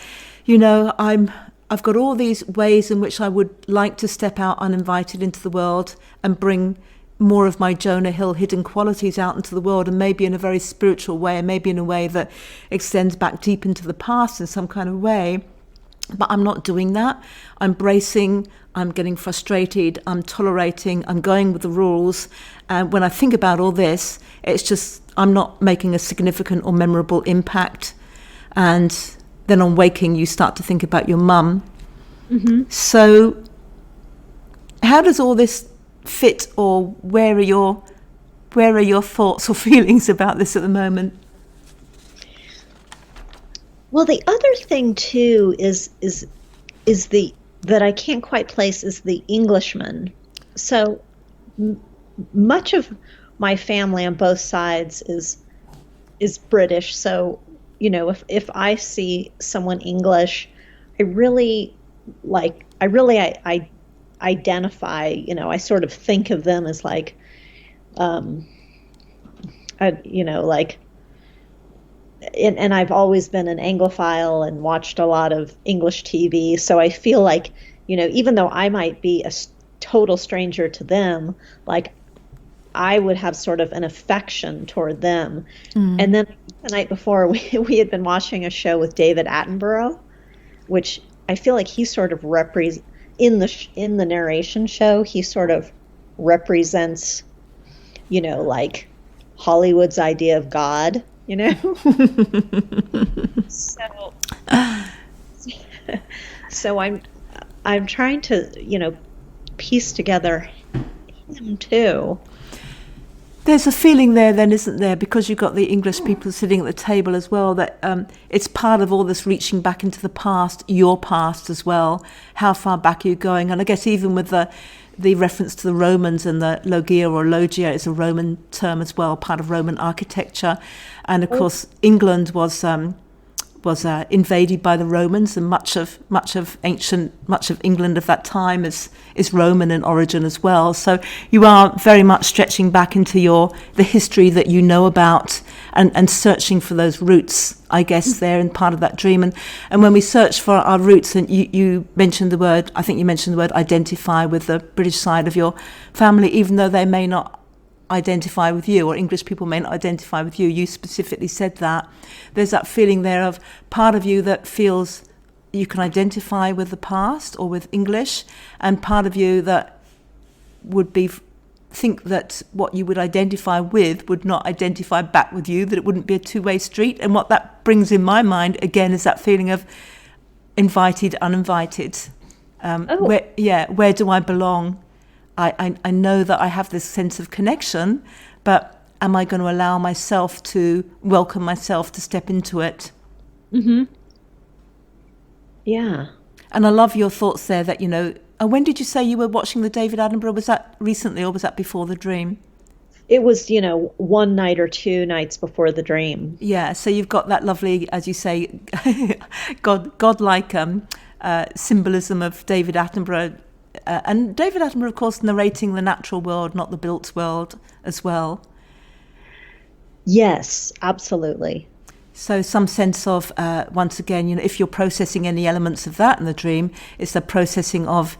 I've got all these ways in which I would like to step out uninvited into the world and bring more of my Jonah Hill hidden qualities out into the world, and maybe in a very spiritual way, and maybe in a way that extends back deep into the past in some kind of way. But I'm not doing that. I'm bracing, I'm getting frustrated, I'm tolerating, I'm going with the rules. And when I think about all this, it's just, I'm not making a significant or memorable impact. And then on waking, you start to think about your mum. Mm-hmm. So how does all this fit, or where are your thoughts or feelings about this at the moment? Well, the other thing too is that I can't quite place is the Englishman. So much of my family on both sides is British. So if I see someone English, I identify, I sort of think of them as like, and I've always been an Anglophile and watched a lot of English TV. So I feel like, even though I might be a total stranger to them, like I would have sort of an affection toward them. Mm. And then the night before, we had been watching a show with David Attenborough, which I feel like he sort of in the narration show, he sort of represents, like Hollywood's idea of God, So I'm trying to, piece together him too. There's a feeling there then, isn't there, because you've got the English people sitting at the table as well, that it's part of all this reaching back into the past, your past as well, how far back you're going. And I guess even with the reference to the Romans, and the logia or logia is a Roman term as well, part of Roman architecture. And of course, England was invaded by the Romans, and much of England of that time is Roman in origin as well. So you are very much stretching back into the history that you know about, and searching for those roots, I guess, there in part of that dream. And when we search for our roots, and you mentioned the word, I think you mentioned the word identify with the British side of your family, even though they may not identify with you, or English people may not identify with you. You specifically said that. There's that feeling there of part of you that feels you can identify with the past or with English, and part of you that would think that what you would identify with would not identify back with you, that it wouldn't be a two-way street. And what that brings in my mind, again, is that feeling of invited, uninvited. Where do I belong? I know that I have this sense of connection, but am I going to allow myself to welcome myself to step into it? Mm-hmm. Yeah. And I love your thoughts there that, when did you say you were watching the David Attenborough? Was that recently or was that before the dream? It was, one night or two nights before the dream. Yeah, so you've got that lovely, as you say, godlike symbolism of David Attenborough. And David Attenborough, of course, narrating the natural world, not the built world as well. Yes, absolutely. So some sense of, once again, if you're processing any elements of that in the dream, it's the processing of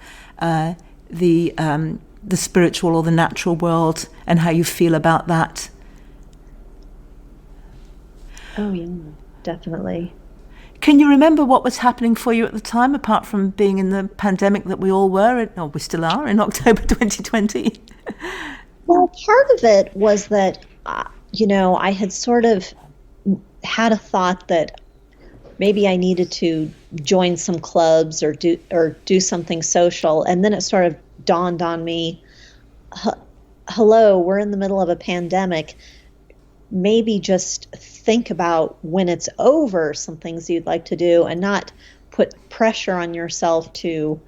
the spiritual or the natural world and how you feel about that. Oh, yeah, definitely. Can you remember what was happening for you at the time, apart from being in the pandemic that we all were, or we still are, in October 2020? Well, part of it was that, I had sort of had a thought that maybe I needed to join some clubs or do something social, and then it sort of dawned on me, hello, we're in the middle of a pandemic. Maybe just think about when it's over some things you'd like to do and not put pressure on yourself to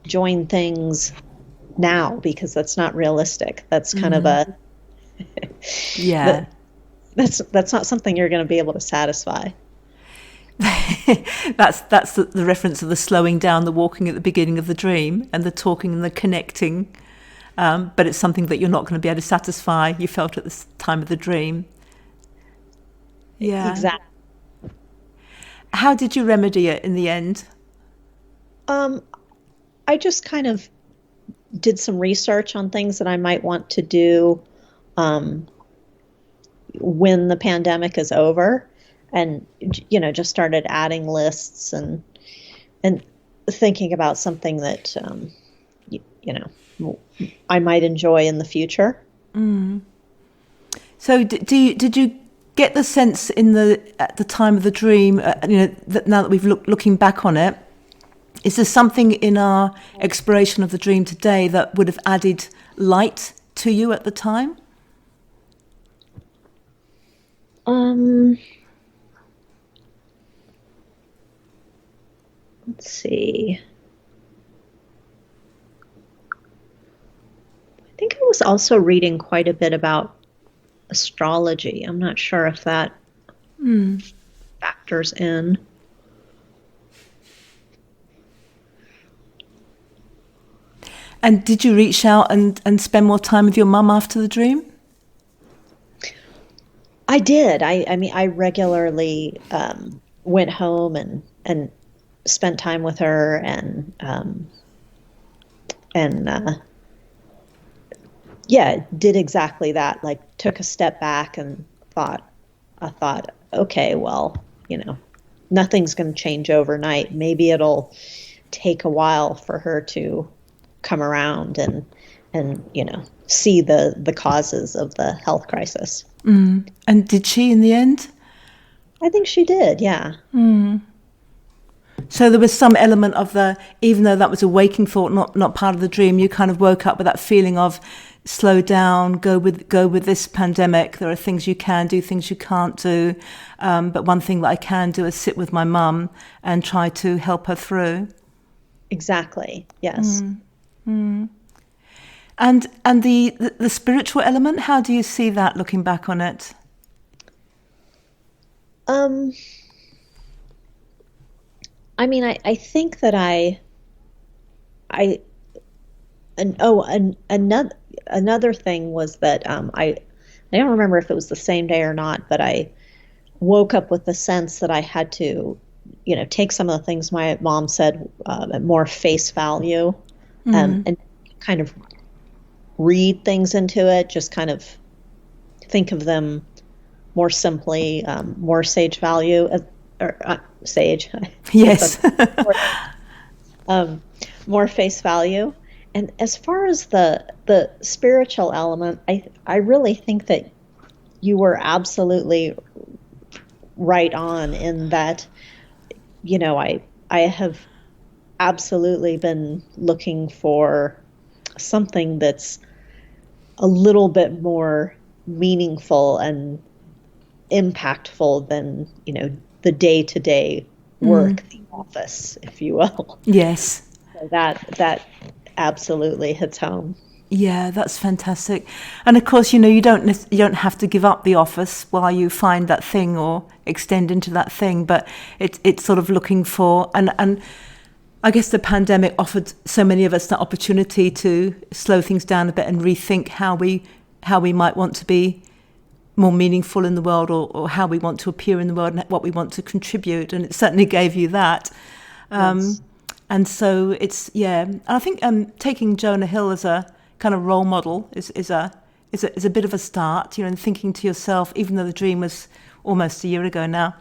join things now, because that's not realistic. That's kind of a yeah. That's not something you're going to be able to satisfy. That's the reference of the slowing down, the walking at the beginning of the dream, and the talking and the connecting. But it's something that you're not going to be able to satisfy. You felt at the time of the dream. Yeah. Exactly. How did you remedy it in the end? I just kind of did some research on things that I might want to do when the pandemic is over, and just started adding lists and thinking about something that I might enjoy in the future. Mm. So did you get the sense at the time of the dream, that now that we've looking back on it, is there something in our exploration of the dream today that would have added light to you at the time? Let's see. I think I was also reading quite a bit about astrology. I'm not sure if that factors in. And did you reach out and spend more time with your mum after the dream? I did. I mean, I regularly went home and spent time with her and did exactly that. Like, took a step back and I thought, okay, well, nothing's going to change overnight. Maybe it'll take a while for her to come around and see the causes of the health crisis. Mm. And did she in the end? I think she did, yeah. Mm. So there was some element of even though that was a waking thought, not part of the dream, you kind of woke up with that feeling of slow down, go with this pandemic. There are things you can do, things you can't do. But one thing that I can do is sit with my mum and try to help her through. Exactly, yes. Mm. Mm. And the spiritual element, how do you see that looking back on it? I mean, I think that another thing was that I don't remember if it was the same day or not, but I woke up with the sense that I had to, take some of the things my mom said at more face value, and kind of read things into it, just kind of think of them more simply, more sage value, sage. Yes. More face value. And as far as the spiritual element, I really think that you were absolutely right on in that, I have absolutely been looking for something that's a little bit more meaningful and impactful than, the day-to-day work, the office, if you will. Yes. So that absolutely hits home. Yeah, that's fantastic. And of course, you don't have to give up the office while you find that thing or extend into that thing, but it's sort of looking for, and I guess the pandemic offered so many of us the opportunity to slow things down a bit and rethink how we might want to be more meaningful in the world, or how we want to appear in the world and what we want to contribute. And it certainly gave you that. Yes. And so I think taking Jonah Hill as a kind of role model is a bit of a start, and thinking to yourself, even though the dream was almost a year ago now,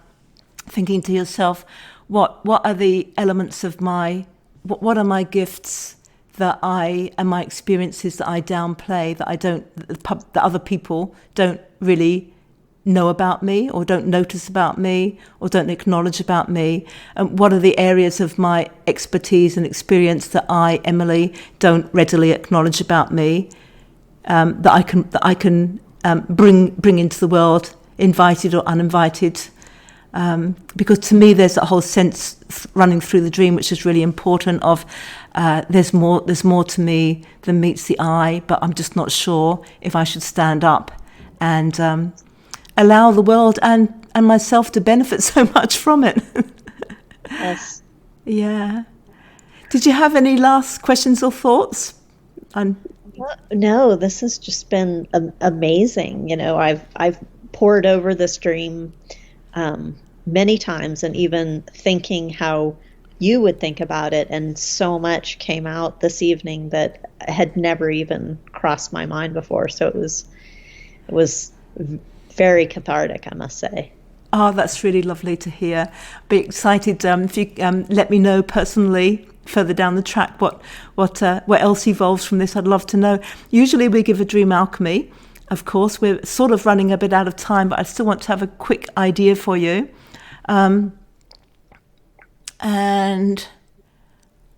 thinking to yourself, what are the elements of what are my gifts and my experiences that I downplay, that other people don't really know about me, or don't notice about me, or don't acknowledge about me, and what are the areas of my expertise and experience that I, Emily, don't readily acknowledge about me, that I can bring into the world, invited or uninvited. Because to me, there's a whole sense running through the dream, which is really important. Of there's more to me than meets the eye, but I'm just not sure if I should stand up and allow the world and myself to benefit so much from it. Yes. Yeah. Did you have any last questions or thoughts? No, this has just been amazing. I've pored over this dream many times, and even thinking how you would think about it, and so much came out this evening that had never even crossed my mind before. So it was very cathartic, I must say. Oh, that's really lovely to hear. Be excited if you let me know personally further down the track what else evolves from this. I'd love to know. Usually we give a dream alchemy. Of course, we're sort of running a bit out of time, but I still want to have a quick idea for you. And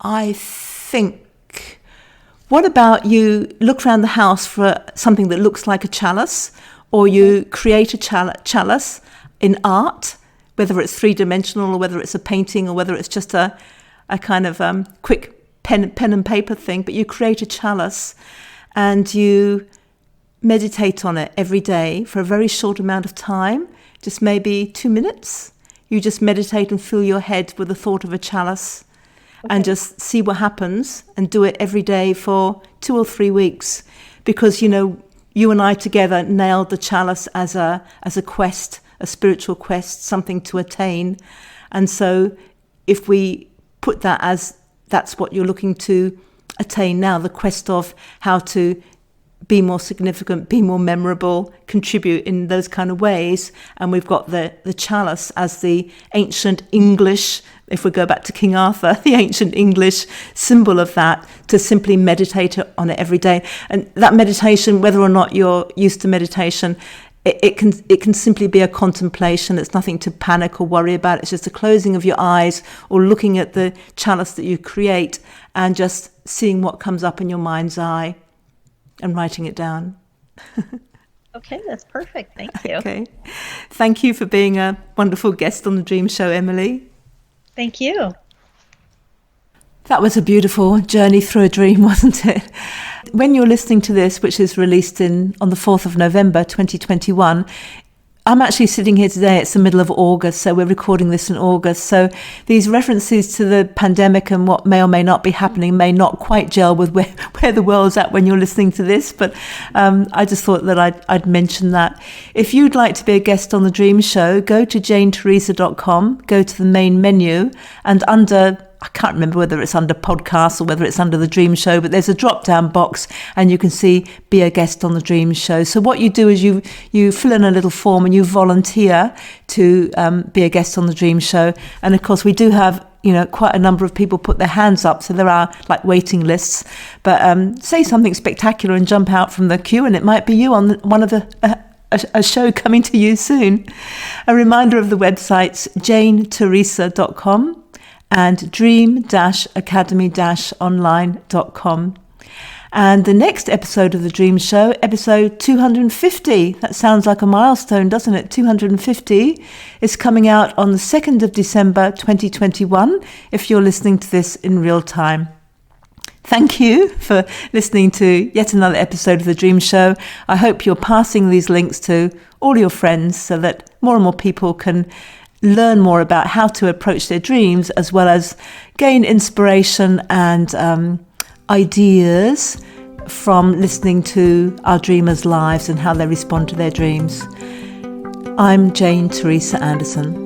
I think, what about you look around the house for something that looks like a chalice, or you create a chalice in art, whether it's three-dimensional, or whether it's a painting, or whether it's just a kind of quick pen and paper thing, but you create a chalice and you meditate on it every day for a very short amount of time, just maybe 2 minutes. You just meditate and fill your head with the thought of a chalice, and just see what happens, and do it every day for 2 or 3 weeks, because you and I together nailed the chalice as a quest, a spiritual quest, something to attain. And so if we put that as that's what you're looking to attain now, the quest of how to be more significant, be more memorable, contribute in those kind of ways. And we've got the chalice as the ancient English, if we go back to King Arthur, the ancient English symbol of that, to simply meditate on it every day. And that meditation, whether or not you're used to meditation, it can simply be a contemplation. It's nothing to panic or worry about. It's just the closing of your eyes, or looking at the chalice that you create and just seeing what comes up in your mind's eye and writing it down. Okay, that's perfect. Thank you. Okay. Thank you for being a wonderful guest on the Dream Show, Emily. Thank you. That was a beautiful journey through a dream, wasn't it? When you're listening to this, which is released on the 4th of November 2021, I'm actually sitting here today. It's the middle of August, so we're recording this in August. So these references to the pandemic and what may or may not be happening may not quite gel with where the world's at when you're listening to this. But I just thought that I'd mention that. If you'd like to be a guest on the Dream Show, go to janeteresa.com, go to the main menu, and I can't remember whether it's under podcasts or whether it's under the Dream Show, but there's a drop-down box and you can see be a guest on the Dream Show. So what you do is you fill in a little form and you volunteer to be a guest on the Dream Show. And of course we do have quite a number of people put their hands up, so there are like waiting lists. But say something spectacular and jump out from the queue, and it might be you on one of a show coming to you soon. A reminder of the websites, janeteresa.com and dream-academy-online.com. And the next episode of The Dream Show, episode 250, that sounds like a milestone, doesn't it? 250 is coming out on the 2nd of December 2021, if you're listening to this in real time. Thank you for listening to yet another episode of The Dream Show. I hope you're passing these links to all your friends so that more and more people can learn more about how to approach their dreams, as well as gain inspiration and ideas from listening to our dreamers' lives and how they respond to their dreams. I'm Jane Teresa Anderson.